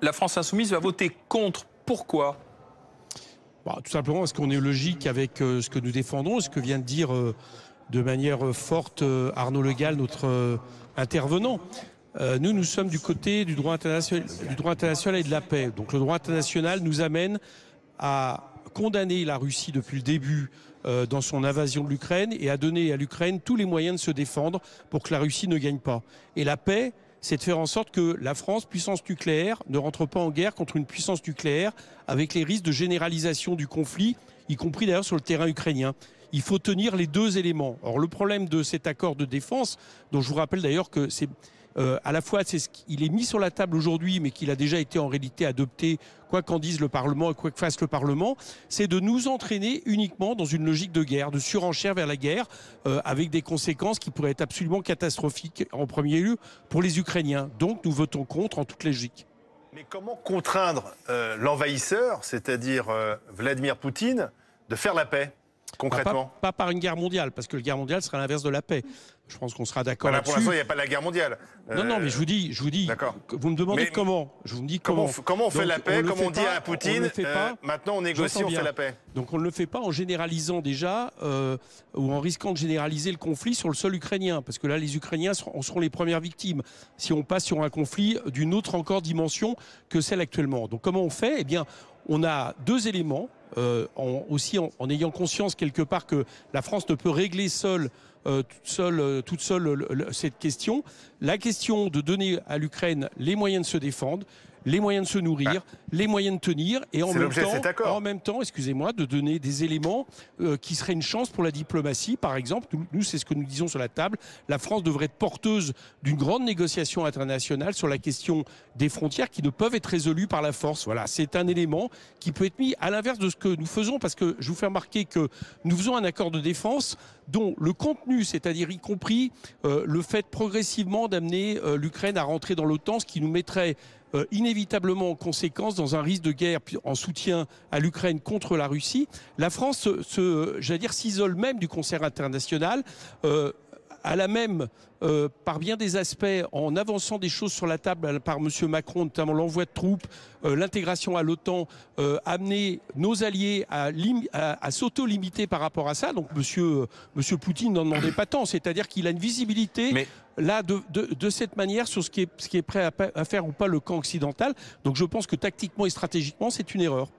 La France insoumise va voter contre. Pourquoi? Bah, tout simplement parce qu'on est logique avec ce que nous défendons, ce que vient de dire de manière forte Arnaud Le Gall, notre intervenant. Nous sommes du côté du droit international et de la paix. Donc le droit international nous amène à condamner la Russie depuis le début dans son invasion de l'Ukraine et à donner à l'Ukraine tous les moyens de se défendre pour que la Russie ne gagne pas. Et la paix, c'est de faire en sorte que la France, puissance nucléaire, ne rentre pas en guerre contre une puissance nucléaire avec les risques de généralisation du conflit, y compris d'ailleurs sur le terrain ukrainien. Il faut tenir les deux éléments. Or, le problème de cet accord de défense, dont je vous rappelle d'ailleurs que c'est à la fois, il est mis sur la table aujourd'hui, mais qu'il a déjà été en réalité adopté, quoi qu'en dise le Parlement et quoi que fasse le Parlement, c'est de nous entraîner uniquement dans une logique de guerre, de surenchère vers la guerre, avec des conséquences qui pourraient être absolument catastrophiques, en premier lieu pour les Ukrainiens. Donc nous votons contre en toute logique. Mais comment contraindre l'envahisseur, c'est-à-dire Vladimir Poutine, de faire la paix, concrètement? Pas par une guerre mondiale, parce que la guerre mondiale serait l'inverse de la paix. Je pense qu'on sera d'accord là, pour là-dessus. l'instant, il n'y a pas la guerre mondiale. Non, mais je vous dis, vous me demandez comment. Je vous dis comment. Comment on fait la paix, comme on dit à Poutine, maintenant on négocie, on fait la paix. Donc on ne le fait pas en généralisant déjà, ou en risquant de généraliser le conflit sur le sol ukrainien, parce que là les Ukrainiens seront les premières victimes, si on passe sur un conflit d'une autre encore dimension que celle actuellement. Donc comment on fait? Eh bien, on a deux éléments, aussi en ayant conscience quelque part que la France ne peut régler toute seule cette question. La question de donner à l'Ukraine les moyens de se défendre, les moyens de se nourrir, les moyens de tenir, et en même temps, excusez-moi, de donner des éléments qui seraient une chance pour la diplomatie. Par exemple, nous, c'est ce que nous disons sur la table, la France devrait être porteuse d'une grande négociation internationale sur la question des frontières qui ne peuvent être résolues par la force. Voilà, c'est un élément qui peut être mis à l'inverse de ce que nous faisons, parce que je vous fais remarquer que nous faisons un accord de défense dont le contenu, c'est-à-dire y compris le fait progressivement d'amener l'Ukraine à rentrer dans l'OTAN, ce qui nous mettrait inévitablement en conséquence dans un risque de guerre en soutien à l'Ukraine contre la Russie. La France s'isole même du concert international, à la même, par bien des aspects, en avançant des choses sur la table par M. Macron, notamment l'envoi de troupes, l'intégration à l'OTAN, amener nos alliés à s'auto-limiter par rapport à ça. Donc M. Poutine n'en demandait pas tant, c'est-à-dire qu'il a une visibilité là de cette manière sur ce qui est prêt à faire ou pas le camp occidental. Donc je pense que tactiquement et stratégiquement, c'est une erreur.